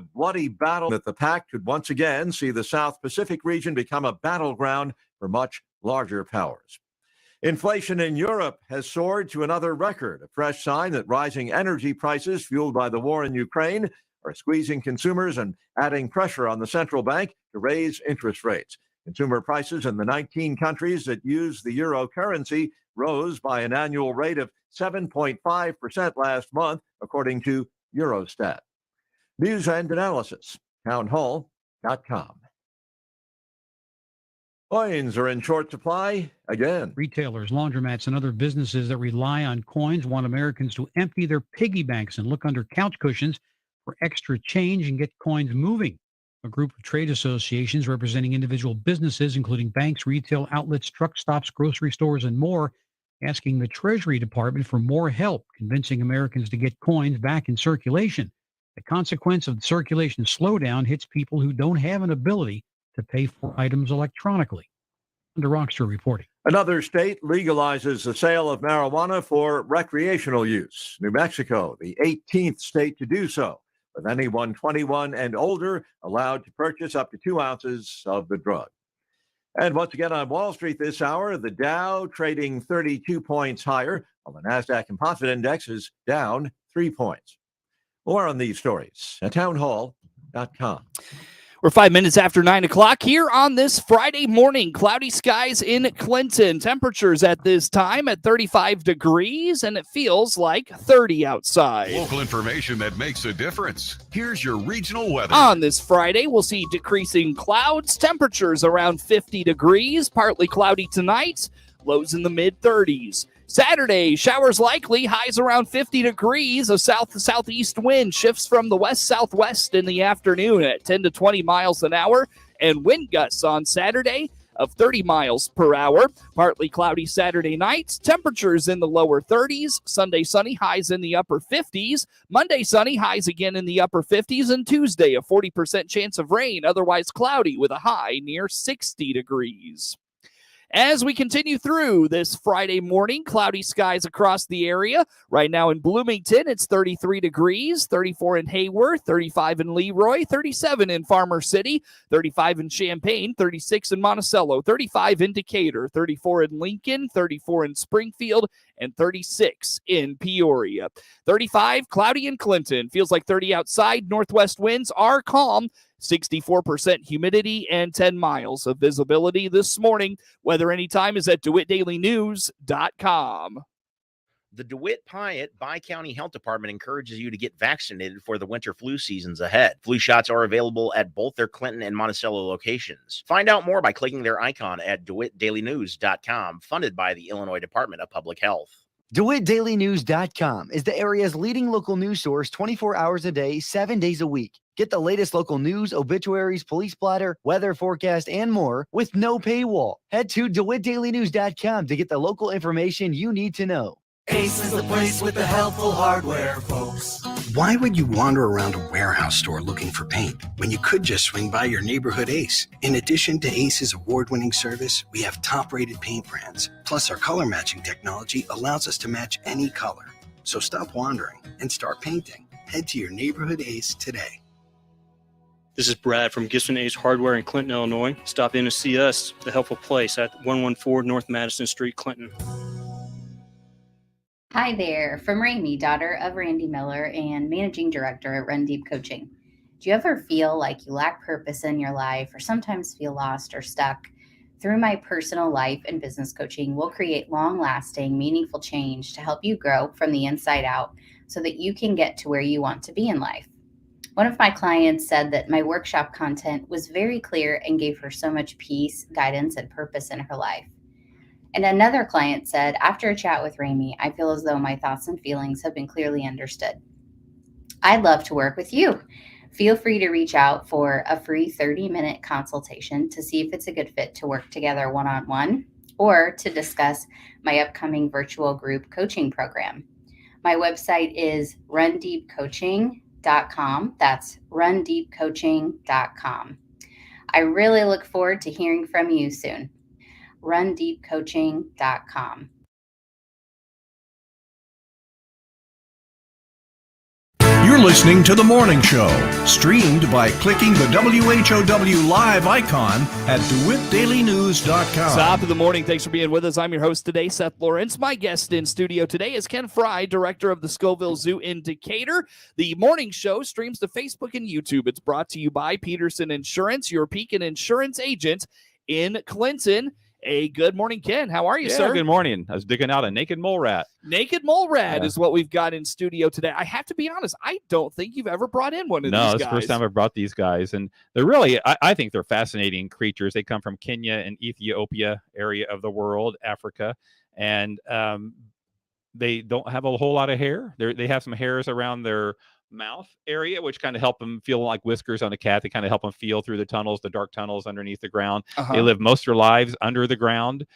bloody battle that the pact could once again see the South Pacific region become a battleground for much larger powers. Inflation in Europe has soared to another record, a fresh sign that rising energy prices fueled by the war in Ukraine are squeezing consumers and adding pressure on the central bank to raise interest rates. Consumer prices in the 19 countries that use the euro currency rose by an annual rate of 7.5% last month, according to Eurostat. News and analysis, townhall.com. Coins are in short supply again. Retailers, laundromats, and other businesses that rely on coins want Americans to empty their piggy banks and look under couch cushions for extra change and get coins moving. A group of trade associations representing individual businesses, including banks, retail outlets, truck stops, grocery stores, and more, asking the Treasury Department for more help convincing Americans to get coins back in circulation. The consequence of the circulation slowdown hits people who don't have an ability to pay for items electronically. Under Rockster reporting. Another state legalizes the sale of marijuana for recreational use. New Mexico, the 18th state to do so, with anyone 21 and older allowed to purchase up to 2 ounces of the drug. And once again on Wall Street this hour, the Dow trading 32 points higher, while the NASDAQ Composite Index is down 3 points. More on these stories at townhall.com. We're 5 minutes after 9 o'clock here on this Friday morning. Cloudy skies in Clinton. Temperatures at this time at 35 degrees, and it feels like 30 outside. Local information that makes a difference. Here's your regional weather. On this Friday, we'll see decreasing clouds. Temperatures around 50 degrees. Partly cloudy tonight. Lows in the mid-30s. Saturday, showers likely, highs around 50 degrees. A south-southeast wind shifts from the west-southwest in the afternoon at 10 to 20 miles an hour, and wind gusts on Saturday of 30 miles per hour. Partly cloudy Saturday night, temperatures in the lower 30s. Sunday sunny, highs in the upper 50s. Monday sunny, highs again in the upper 50s, and Tuesday a 40% chance of rain, otherwise cloudy with a high near 60 degrees. As we continue through this Friday morning, cloudy skies across the area. Right now in Bloomington, it's 33 degrees, 34 in Hayward, 35 in Leroy, 37 in Farmer City, 35 in Champaign, 36 in Monticello, 35 in Decatur, 34 in Lincoln, 34 in Springfield, and 36 in Peoria. 35, cloudy in Clinton. Feels like 30 outside. Northwest winds are calm. 64% humidity and 10 miles of visibility this morning. Weather anytime is at DeWittDailyNews.com. The DeWitt Piatt Bi-County Health Department encourages you to get vaccinated for the winter flu seasons ahead. Flu shots are available at both their Clinton and Monticello locations. Find out more by clicking their icon at DeWittDailyNews.com, funded by the Illinois Department of Public Health. DeWittDailyNews.com is the area's leading local news source 24 hours a day, 7 days a week. Get the latest local news, obituaries, police blotter, weather forecast, and more with no paywall. Head to DeWittDailyNews.com to get the local information you need to know. Ace is the place with the helpful hardware, folks. Why would you wander around a warehouse store looking for paint when you could just swing by your neighborhood Ace? In addition to Ace's award-winning service, we have top-rated paint brands. Plus, our color matching technology allows us to match any color. So stop wandering and start painting. Head to your neighborhood Ace today. This is Brad from Gibson Ace Hardware in Clinton, Illinois. Stop in to see us, the helpful place at 114 North Madison Street, Clinton. Hi there, from Ramey, daughter of Randy Miller and managing director at Run Deep Coaching. Do you ever feel like you lack purpose in your life or sometimes feel lost or stuck? Through my personal life and business coaching, we'll create long-lasting, meaningful change to help you grow from the inside out so that you can get to where you want to be in life. One of my clients said that my workshop content was very clear and gave her so much peace, guidance, and purpose in her life. And another client said, after a chat with Ramey, I feel as though my thoughts and feelings have been clearly understood. I'd love to work with you. Feel free to reach out for a free 30-minute consultation to see if it's a good fit to work together one-on-one or to discuss my upcoming virtual group coaching program. My website is rundeepcoaching.com. That's rundeepcoaching.com. I really look forward to hearing from you soon. rundeepcoaching.com. You're listening to The Morning Show, streamed by clicking the WHOW live icon at DeWittDailyNews.com. Top of the morning. Thanks for being with us. I'm your host today, Seth Lawrence. My guest in studio today is Ken Frye, director of the Scovill Zoo in Decatur. The morning show streams to Facebook and YouTube. It's brought to you by Peterson Insurance, your Pekin Insurance agent in Clinton. A good morning, Ken. How are you, sir? Good morning. I was digging out a naked mole rat. Naked mole rat is what we've got in studio today. I have to be honest, I don't think you've ever brought in one of these guys. No, it's the first time I've brought these guys. And they're really, I think they're fascinating creatures. They come from Kenya and Ethiopia area of the world, Africa. And they don't have a whole lot of hair. They have some hairs around their mouth area, which kind of help them feel like whiskers on a cat. They kind of help them feel through the tunnels, the dark tunnels underneath the ground. They live most of their lives under the ground,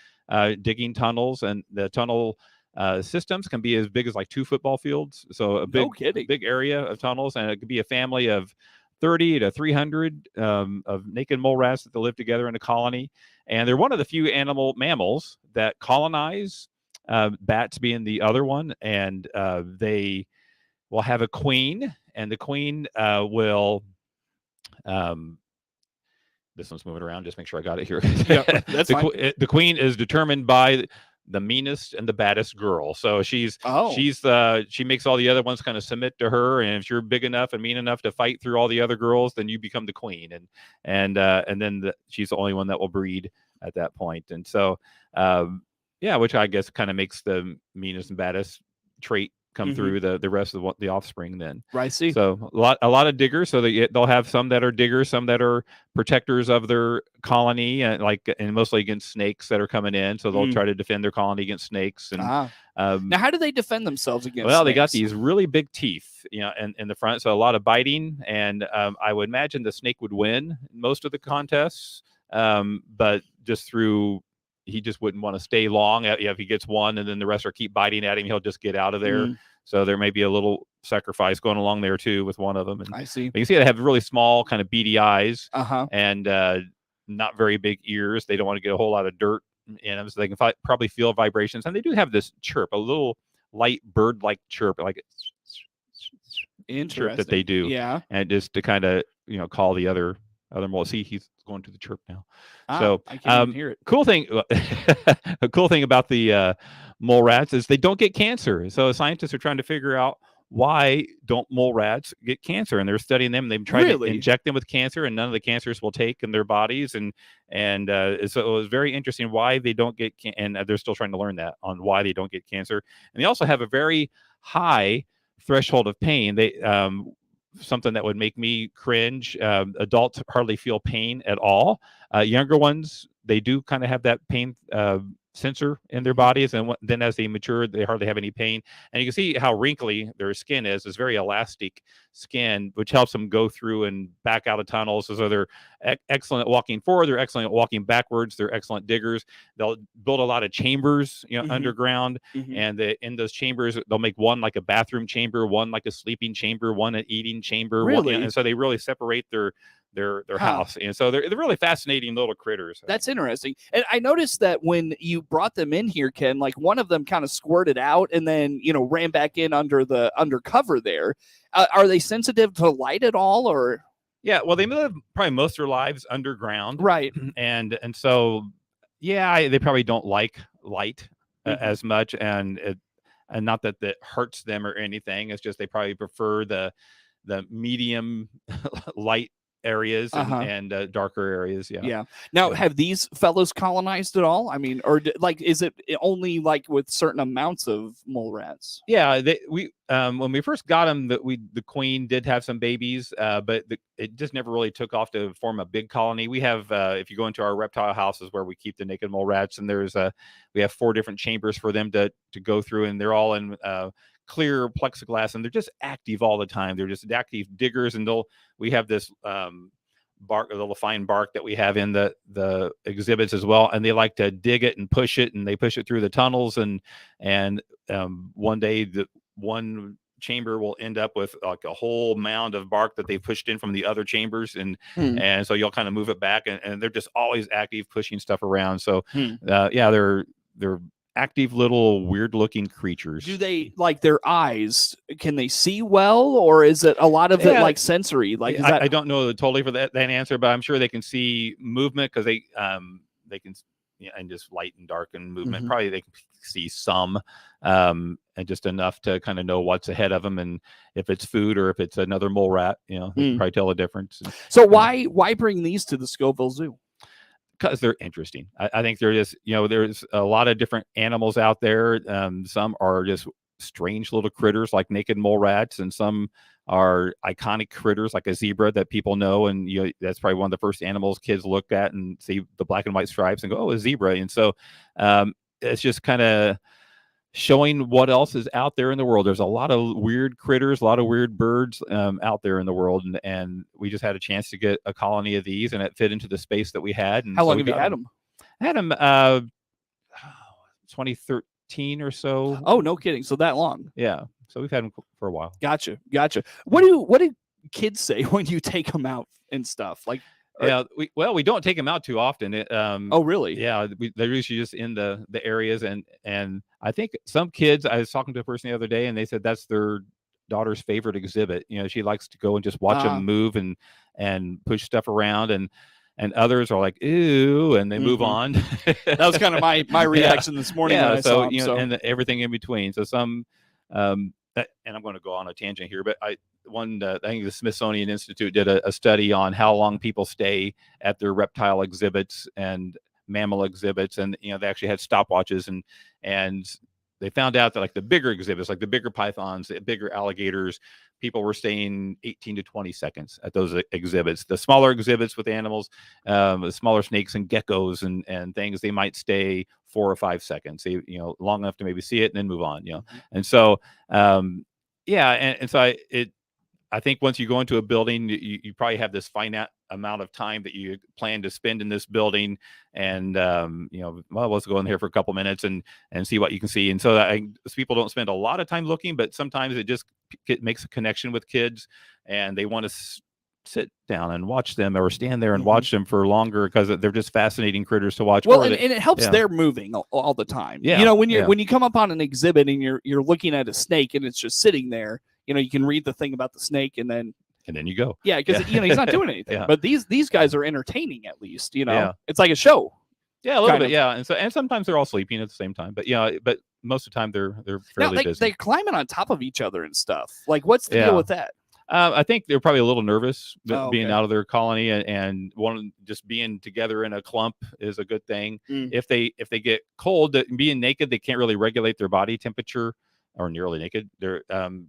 digging tunnels, and the tunnel systems can be as big as like 2 football fields. So a big area of tunnels, and it could be a family of 30 to 300 of naked mole rats that live together in a colony. And they're one of the few mammals that colonize, bats being the other one. And they will have a queen, and the queen will this one's moving around, just make sure I got it here. Yeah, that's fine. The queen is determined by the meanest and the baddest girl. So she makes all the other ones kind of submit to her, and if you're big enough and mean enough to fight through all the other girls, then you become the queen, and then she's the only one that will breed at that point. And so which I guess kind of makes the meanest and baddest trait come through the rest of the offspring then. Right. See. So a lot of diggers. So they'll have some that are diggers, some that are protectors of their colony, and mostly against snakes that are coming in. So they'll try to defend their colony against snakes. And now, how do they defend themselves against? Well, snakes? They got these really big teeth, in the front. So a lot of biting, and I would imagine the snake would win most of the contests, but just through. He just wouldn't want to stay long. If he gets one and then the rest are keep biting at him, he'll just get out of there. So there may be a little sacrifice going along there too with one of them. And I see. You can see they have really small, kind of beady eyes, and not very big ears. They don't want to get a whole lot of dirt in them, so they can probably feel vibrations. And they do have this chirp, a little light bird-like chirp, like chirp that they do. Yeah. And just to kind of call the other moles. See, he's going to the chirp now. So I can't even hear it. Cool thing. A cool thing about the mole rats is they don't get cancer. So scientists are trying to figure out why don't mole rats get cancer, and they're studying them. They've tried to inject them with cancer, and none of the cancers will take in their bodies. And so it was very interesting why they don't get and they're still trying to learn that on why they don't get cancer. And they also have a very high threshold of pain. They something that would make me cringe. Adults hardly feel pain at all. Younger ones, they do kind of have that pain sensor in their bodies, and then as they mature, they hardly have any pain. And you can see how wrinkly their skin is. It's very elastic skin, which helps them go through and back out of tunnels. So they're excellent at walking forward. They're excellent at walking backwards. They're excellent diggers. They'll build a lot of chambers, underground, and in those chambers, they'll make one like a bathroom chamber, one like a sleeping chamber, one an eating chamber. Really? And so they really separate their house. And so they're really fascinating little critters. That's interesting. And I noticed that when you brought them in here, Ken, like one of them kind of squirted out and then ran back in under cover there. Are they sensitive to light at all, or? Yeah, well, they live probably most of their lives underground, right? And so they probably don't like light as much, and not that hurts them or anything. It's just they probably prefer the medium light areas and darker areas. Yeah. Now, have these fellows colonized at all? I mean, or is it only like with certain amounts of mole rats? Yeah, when we first got them, the queen did have some babies, but it just never really took off to form a big colony. We have, if you go into our reptile houses where we keep the naked mole rats, and we have 4 different chambers for them to go through, and they're all in clear plexiglass, and they're just active all the time. They're just active diggers, and we have this bark, a little fine bark that we have in the exhibits as well, and they like to dig it and push it, and they push it through the tunnels, and one day one chamber will end up with like a whole mound of bark that they pushed in from the other chambers, and so you'll kind of move it back, and they're just always active pushing stuff around. So they're active little weird looking creatures. Do they like their eyes? Can they see well, or is it a lot of it like sensory? Like is that... I don't know totally for that answer, but I'm sure they can see movement because they can, and just light and dark and movement. Probably they can see some, and just enough to kind of know what's ahead of them, and if it's food or if it's another mole rat, they can probably tell the difference. So why bring these to the Scovill Zoo? Because they're interesting. I think they're just, there's a lot of different animals out there. Some are just strange little critters like naked mole rats, and some are iconic critters like a zebra that people know. And that's probably one of the first animals kids look at and see the black and white stripes and go, oh, a zebra. And so it's just kind of showing what else is out there in the world. There's a lot of weird critters, a lot of weird birds out there in the world, and we just had a chance to get a colony of these, and it fit into the space that we had. And how long have you had them? I had them 2013 or so. Oh, no kidding! So that long? Yeah. So we've had them for a while. Gotcha. What do kids say when you take them out and stuff? Like, yeah, we don't take them out too often. Oh, really? Yeah, they're usually just in the areas, and I think some kids. I was talking to a person the other day, and they said that's their daughter's favorite exhibit. She likes to go and just watch them move and push stuff around, and others are like, ew, and they move on. That was kind of my reaction this morning. Yeah, when I saw them, and everything in between. So some, and I'm going to go on a tangent here, but I think the Smithsonian Institute did a study on how long people stay at their reptile exhibits and mammal exhibits, and they actually had stopwatches, and they found out that like the bigger exhibits, like the bigger pythons, the bigger alligators, people were staying 18 to 20 seconds at those exhibits. The smaller exhibits with animals, the smaller snakes and geckos and things, they might stay 4 or 5 seconds, long enough to maybe see it and then move on, And so, and so I think once you go into a building, you probably have this finite amount of time that you plan to spend in this building, and let's go in here for a couple minutes and see what you can see. And so people don't spend a lot of time looking, but sometimes it just makes a connection with kids, and they want to sit down and watch them or stand there and watch them for longer because they're just fascinating critters to watch. Well, and it helps they're moving all the time. Yeah. When you come up on an exhibit and you're looking at a snake and it's just sitting there, you can read the thing about the snake and then you go. Yeah, because he's not doing anything. Yeah. But these guys are entertaining at least. Yeah. It's like a show. Yeah, a little bit. Yeah, and sometimes they're all sleeping at the same time. But but most of the time they're fairly busy. They're climbing on top of each other and stuff. Like, what's the deal with that? I think they're probably a little nervous being out of their colony, and just being together in a clump is a good thing. If they get cold, being naked, they can't really regulate their body temperature, or nearly naked, they're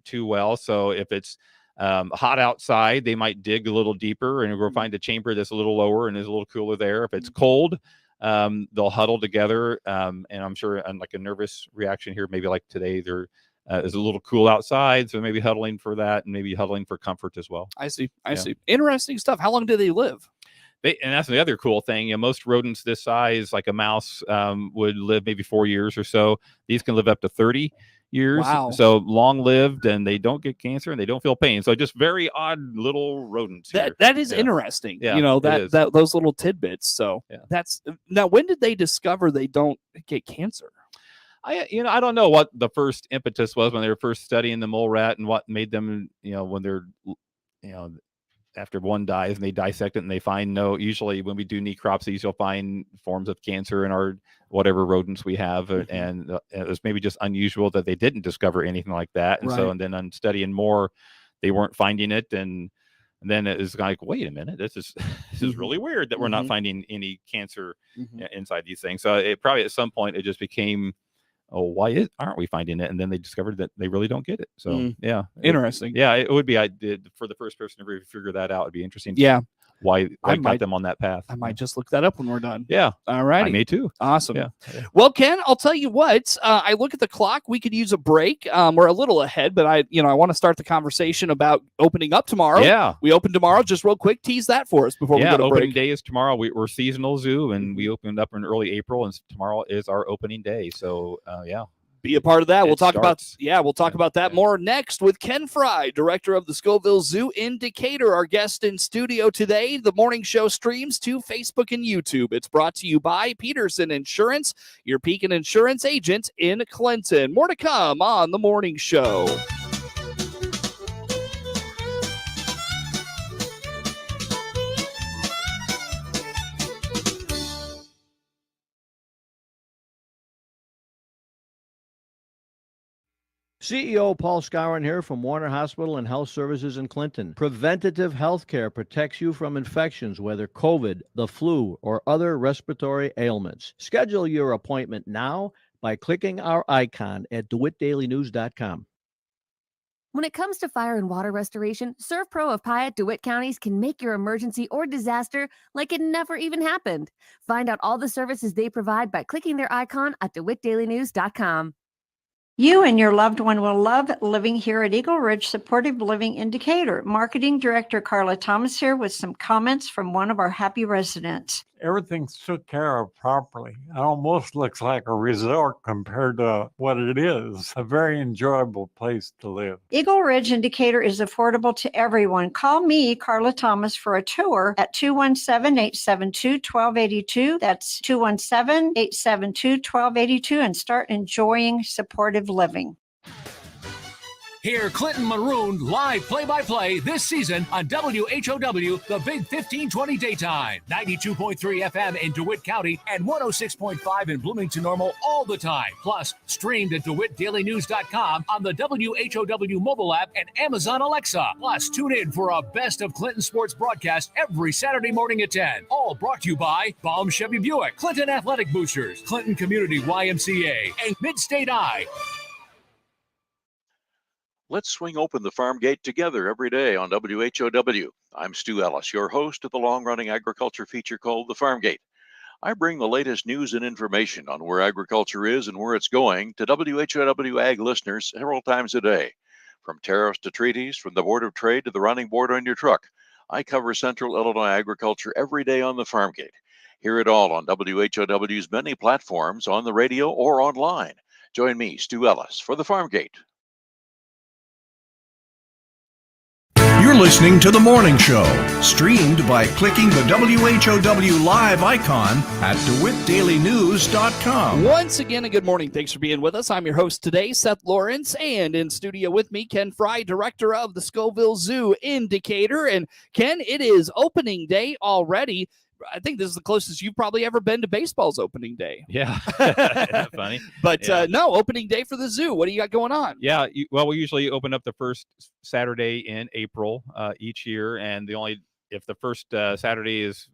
too well. So if it's hot outside, they might dig a little deeper and go find a chamber that's a little lower and is a little cooler there. If it's cold, they'll huddle together. And I'm sure like a nervous reaction here, maybe like today, there is a little cool outside. So maybe huddling for that, and maybe huddling for comfort as well. I see. Interesting stuff. How long do they live? And that's the other cool thing. Most rodents this size, like a mouse, would live maybe 4 years or so. These can live up to 30 years. Wow. So long lived, and they don't get cancer and they don't feel pain. So just very odd little rodents. That is interesting. Yeah, that those little tidbits. So that's now, when did they discover they don't get cancer? I don't know what the first impetus was when they were first studying the mole rat and what made them, when they're, after one dies and they dissect it and they find usually when we do necropsies, you'll find forms of cancer in our whatever rodents we have. And it was maybe just unusual that they didn't discover anything like that. And so, and then on studying more, they weren't finding it. And then it was like, wait a minute, this is really weird that we're not finding any cancer inside these things. So it probably at some point it just became, why aren't we finding it? And then they discovered that they really don't get it. So interesting. It would be. I did for the first person to really figure that out. It'd be interesting. Yeah. Why got them on that path? I might just look that up when we're done. Yeah. All right. I may too. Awesome. Yeah. Well, Ken, I'll tell you what. I look at the clock. We could use a break. We're a little ahead, but I want to start the conversation about opening up tomorrow. Yeah. We open tomorrow. Just real quick, tease that for us before we go to break. Opening day is tomorrow. We're seasonal zoo, and we opened up in early April, and tomorrow is our opening day. So Be a part of that. We'll talk about that Yeah. more next with Ken Frye, director of the Scovill Zoo in Decatur, our guest in studio today. The morning show streams to Facebook and YouTube. It's brought to you by Peterson Insurance, your Pekin Insurance agent in Clinton. More to come on the morning show. CEO Paul Skowron here from Warner Hospital and Health Services in Clinton. Preventative health care protects you from infections, whether COVID, the flu, or other respiratory ailments. Schedule your appointment now by clicking our icon at DeWittDailyNews.com. When it comes to fire and water restoration, ServPro of Piatt, DeWitt counties can make your emergency or disaster like it never even happened. Find out all the services they provide by clicking their icon at DeWittDailyNews.com. You and your loved one will love living here at Eagle Ridge Supportive Living in Decatur. Marketing Director Carla Thomas here with some comments from one of our happy residents. Everything's took care of properly. It almost looks like a resort compared to what it is. A very enjoyable place to live. Eagle Ridge in Decatur is affordable to everyone. Call me, Carla Thomas, for a tour at 217-872-1282. That's 217-872-1282 and start enjoying supportive living. Hear Clinton Maroon live play-by-play this season on WHOW, the Big 1520 Daytime. 92.3 FM in DeWitt County and 106.5 in Bloomington Normal all the time. Plus, streamed at DeWittDailyNews.com on the WHOW mobile app and Amazon Alexa. Plus, tune in for a Best of Clinton Sports broadcast every Saturday morning at 10. All brought to you by Baum Chevy Buick, Clinton Athletic Boosters, Clinton Community YMCA, and Midstate Eye. Let's swing open the farm gate together every day on WHOW. I'm Stu Ellis, your host of the long-running agriculture feature called The Farm Gate. I bring the latest news and information on where agriculture is and where it's going to WHOW Ag listeners several times a day. From tariffs to treaties, from the Board of Trade to the running board on your truck, I cover Central Illinois agriculture every day on The Farm Gate. Hear it all on WHOW's many platforms, on the radio or online. Join me, Stu Ellis, for The Farm Gate. You're listening to The Morning Show, streamed by clicking the WHOW live icon at DeWittDailyNews.com. Once again, a good morning. Thanks for being with us. I'm your host today, Seth Lawrence, and in studio with me, Ken Frye, director of the Scovill Zoo in Decatur. And Ken, it is opening day already. I think this is the closest you've probably ever been to baseball's opening day. Yeah. Isn't that funny? But yeah. No, opening day for the zoo. What do you got going on? Yeah. Well, we usually open up the first Saturday in April each year. And if the first Saturday is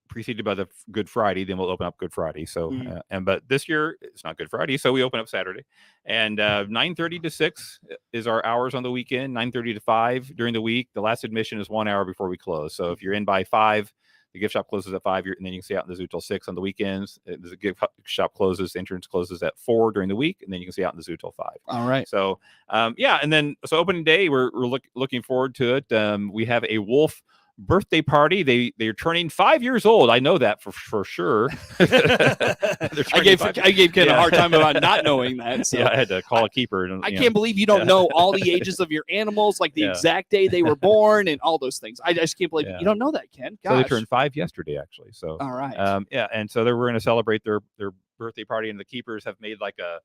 preceded by the Good Friday, then we'll open up Good Friday. So, but this year it's not Good Friday. So we open up Saturday, and 9:30 to 6 is our hours on the weekend, 9:30 to 5 during the week. The last admission is 1 hour before we close. So if you're in by 5, the gift shop closes at 5, and then you can stay out in the zoo till 6 on the weekends. The gift shop closes, the entrance closes at 4 during the week, and then you can stay out in the zoo till 5. All right. So, and then opening day, we're looking forward to it. We have a wolf birthday party. They're turning 5 years old. I know that for sure. I gave Ken a hard time about not knowing that. So. Yeah, I had to call a keeper. I can't believe you don't know all the ages of your animals, like the exact day they were born and all those things. I just can't believe you don't know that, Ken. Gosh. So they turned 5 yesterday, actually. So all right. And so we're going to celebrate their birthday party, and the keepers have made like a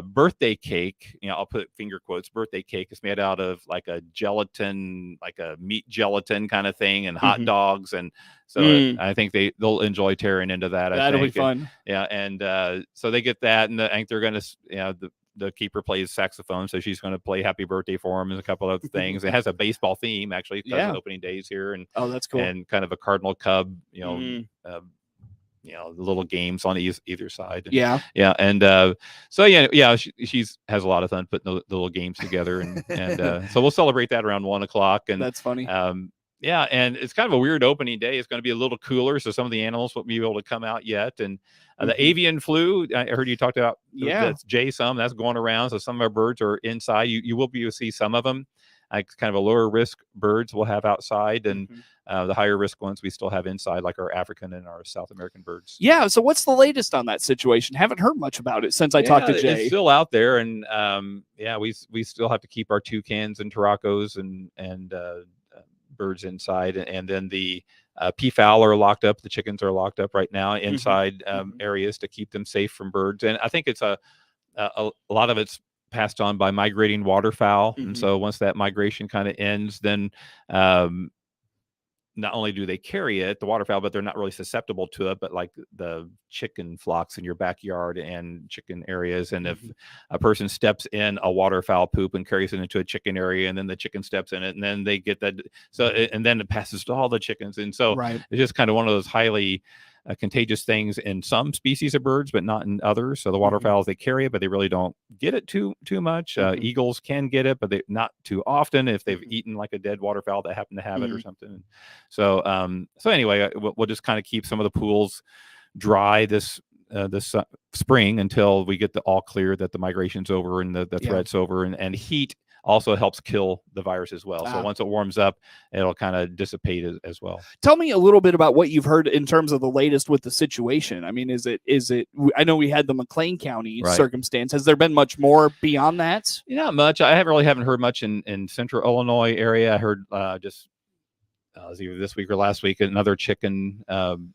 birthday cake. I'll put finger quotes, birthday cake. It's made out of like a gelatin, like a meat gelatin kind of thing, and hot dogs. And so I think they'll enjoy tearing into that. That'll be fun. And so they get that, and I think they're going to, the keeper plays saxophone, so she's going to play Happy Birthday for him and a couple other things. It has a baseball theme, actually, because of opening days here. And oh, that's cool. And kind of a Cardinal Cub, the little games on either side. And she has a lot of fun putting the little games together, and so we'll celebrate that around 1 o'clock. And that's funny. And it's kind of a weird opening day. It's going to be a little cooler, so some of the animals won't be able to come out yet. And the avian flu, I heard you talked about. That's that's going around. So some of our birds are inside. You will be able to see some of them. like kind of a lower risk birds we'll have outside, and the higher risk ones we still have inside, like our African and our South American birds. Yeah. So what's the latest on that situation? Haven't heard much about it since I talked to Jay. It's still out there, and we still have to keep our toucans and turacos and birds inside, and then the peafowl are locked up. The chickens are locked up right now inside areas to keep them safe from birds. And I think it's a lot of it's passed on by migrating waterfowl. And so once that migration kind of ends, then not only do they carry it, the waterfowl, but they're not really susceptible to it. But like the chicken flocks in your backyard and chicken areas, and if a person steps in a waterfowl poop and carries it into a chicken area, and then the chicken steps in it, and then they get that, and then it passes to all the chickens, and so it's just kind of one of those highly contagious things in some species of birds, but not in others. So the waterfowls, they carry it, but they really don't get it too much. Eagles can get it, but they not too often if they've eaten like a dead waterfowl that happened to have it or something. So anyway, we'll just kind of keep some of the pools dry this spring until we get the all clear that the migration's over and the threat's over, and heat also helps kill the virus as well. So once it warms up, it'll kind of dissipate as well. Tell me a little bit about what you've heard in terms of the latest with the situation. I mean, is it, I know we had the McLean County circumstance. Has there been much more beyond that? Not much. I haven't heard much in central Illinois area. I heard just it was either this week or last week, another chicken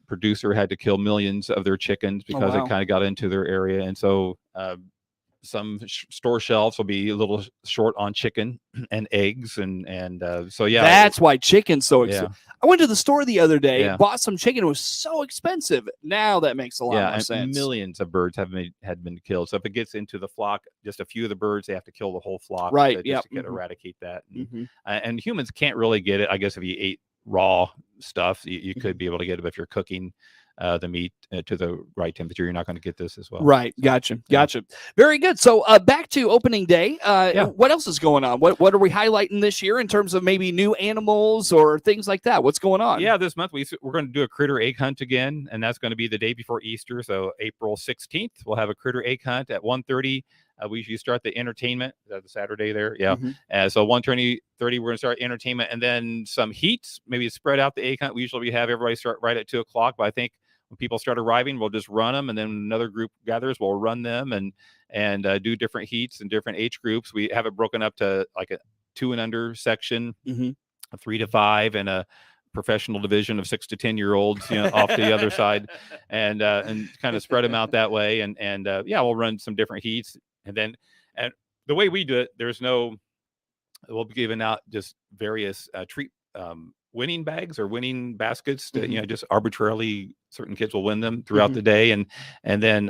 producer had to kill millions of their chickens because it kind of got into their area. And so some store shelves will be a little short on chicken and eggs, and so that's why chicken's so expensive. I went to the store the other day, bought some chicken. It was so expensive. Now that makes a lot more sense. Millions of birds had been killed. So if it gets into the flock, just a few of the birds, they have to kill the whole flock, just to eradicate that. And humans can't really get it. I guess if you ate raw stuff, you could be able to get it, but if you're cooking the meat to the right temperature, you're not going to get this as well. Right. Gotcha. Very good. So back to opening day. What else is going on? What are we highlighting this year in terms of maybe new animals or things like that? What's going on? Yeah, this month we're going to do a critter egg hunt again, and that's going to be the day before Easter. So April 16th, we'll have a critter egg hunt at 1:30. We usually start the entertainment. Is that the Saturday there? Yeah. So 1:30, we're going to start entertainment, and then some heats, maybe spread out the egg hunt. We usually have everybody start right at 2:00, but I think when people start arriving, we'll just run them, and then another group gathers, we'll run them and do different heats and different age groups. We have it broken up to like a 2 and under section, a 3 to 5, and a professional division of 6 to 10-year-olds, off to the other side, and kind of spread them out that way. And we'll run some different heats, and the way we do it, we'll be giving out just various treat winning bags or winning baskets to, just arbitrarily certain kids will win them throughout the day. And then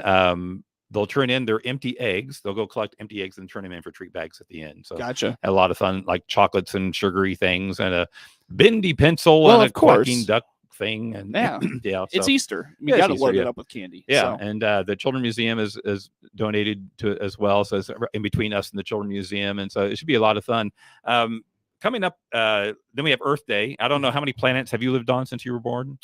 they'll turn in their empty eggs. They'll go collect empty eggs and turn them in for treat bags at the end. So gotcha. A lot of fun, like chocolates and sugary things and a bendy pencil and a quacking duck thing. And it's Easter. You got to load it up with candy. And the Children's Museum is donated to it as well. So it's in between us and the Children's Museum. And so it should be a lot of fun. Coming up, then we have Earth Day. I don't know how many planets have you lived on since you were born?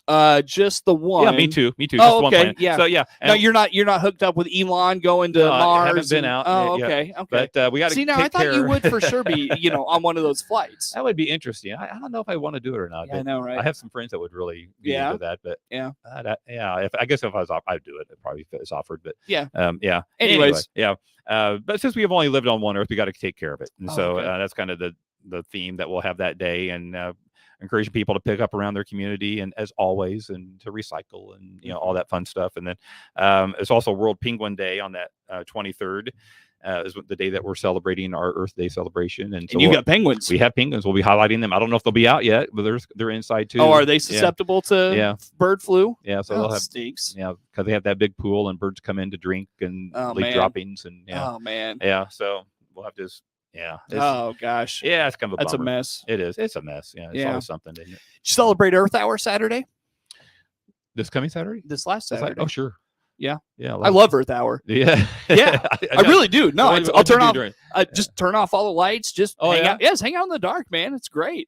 Just the one. Yeah, me too. Oh, just one planet. Yeah. So yeah. No, you're not hooked up with Elon going to Mars. I haven't been out. Oh, okay. But we got to see now. I thought you would for sure be, on one of those flights. That would be interesting. I don't know if I want to do it or not. Yeah, I know, right? I have some friends that would really be into that. But I guess if I was off, I'd do it. It probably is offered. But Anyways, but since we have only lived on one Earth, we got to take care of it, and that's kind of the theme that we'll have that day, and encouraging people to pick up around their community, and as always, and to recycle and all that fun stuff. And then it's also World Penguin Day on that 23rd is the day that we're celebrating our Earth Day celebration. And so you got penguins. We have penguins. We'll be highlighting them. I don't know if they'll be out yet, but they're inside too. Oh, are they susceptible to bird flu? Yeah, so they'll have stinks. Yeah, because they have that big pool and birds come in to drink and leave droppings and oh man. Yeah, so we'll have to. Yeah. Oh gosh. Yeah, it's kind of a That's bummer. a mess. It is. It's a mess. Yeah. It's always something, isn't it? Did you celebrate Earth Hour Saturday? This coming Saturday? This last Saturday. Oh, sure. Yeah. Yeah. I love Earth Hour. Yeah. Yeah. I really do. No, I'll turn off. Just turn off all the lights. Just hang out. Yes, hang out in the dark, man. It's great.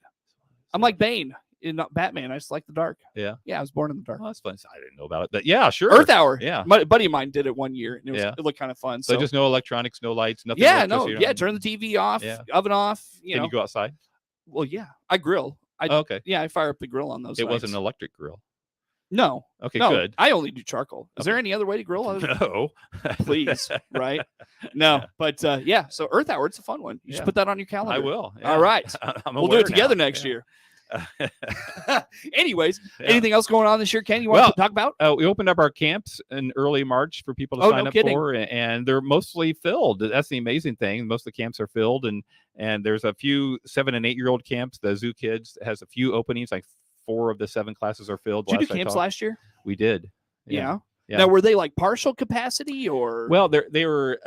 I'm like Bane. Not Batman. I just like the dark. Yeah. Yeah, I was born in the dark. Oh, that's fun. I didn't know about it, but yeah, sure. Earth Hour. Yeah. My buddy of mine did it one year, and it looked kind of fun. So just no electronics, no lights, nothing. Yeah, no. Yeah, turn the TV off, oven off. Can you go outside? Well, yeah. I grill. Okay. Yeah, I fire up the grill on those. It nights. wasn't an electric grill. No. Okay, no, good. I only do charcoal. Is there any other way to grill? Other than No. Please, right? No, but yeah. So Earth Hour, it's a fun one. You should put that on your calendar. I will. Yeah. All right. We'll do it together now. next year. Anyways, anything else going on this year, Ken? You want to talk about? We opened up our camps in early March for people to sign up for, and they're mostly filled. That's the amazing thing. Most of the camps are filled, and there's a few 7 and 8 year old camps. The Zoo Kids has a few openings, like 4 of the 7 classes are filled. Did you do camps last year? We did. Yeah. Now, were they like partial capacity or? Well, they were.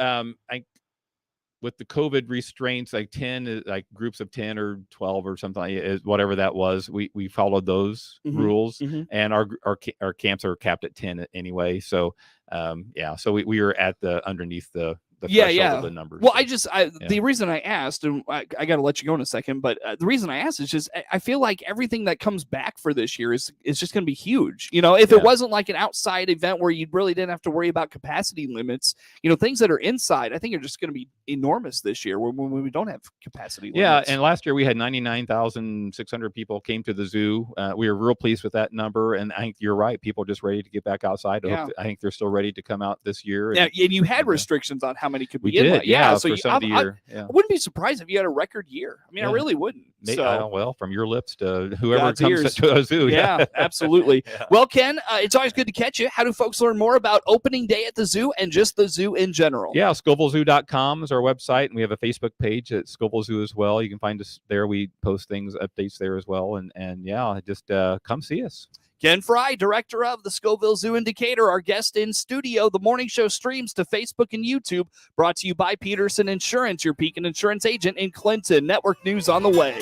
With the COVID restraints, like 10, like groups of 10 or 12 or something, whatever that was, we followed those rules, and our camps are capped at 10 anyway. So, so we were at underneath the threshold of the numbers. Well, the reason I asked, and I got to let you go in a second, but the reason I asked is just I feel like everything that comes back for this year is just going to be huge. If it wasn't like an outside event where you really didn't have to worry about capacity limits, things that are inside, I think are just going to be enormous this year when we don't have capacity limits. Yeah, and last year we had 99,600 people came to the zoo. We were real pleased with that number, and I think you're right. People are just ready to get back outside. I think they're still ready to come out this year. And you had restrictions on how many could be in. Did, so for some of the year. I wouldn't be surprised if you had a record year. I mean, I really wouldn't. Well, from your lips to whoever God's comes ears. to a zoo. Yeah, absolutely. Well, Ken, it's always good to catch you. How do folks learn more about opening day at the zoo and just the zoo in general? Yeah, ScovillZoo.com is our website, and we have a Facebook page at Scovill Zoo as well. You can find us there. We post updates there as well. And just come see us. Ken Frye, director of the Scovill Zoo in Decatur, our guest in studio. The morning show streams to Facebook and YouTube, brought to you by Peterson Insurance, your Pekin Insurance agent in Clinton. Network news on the way.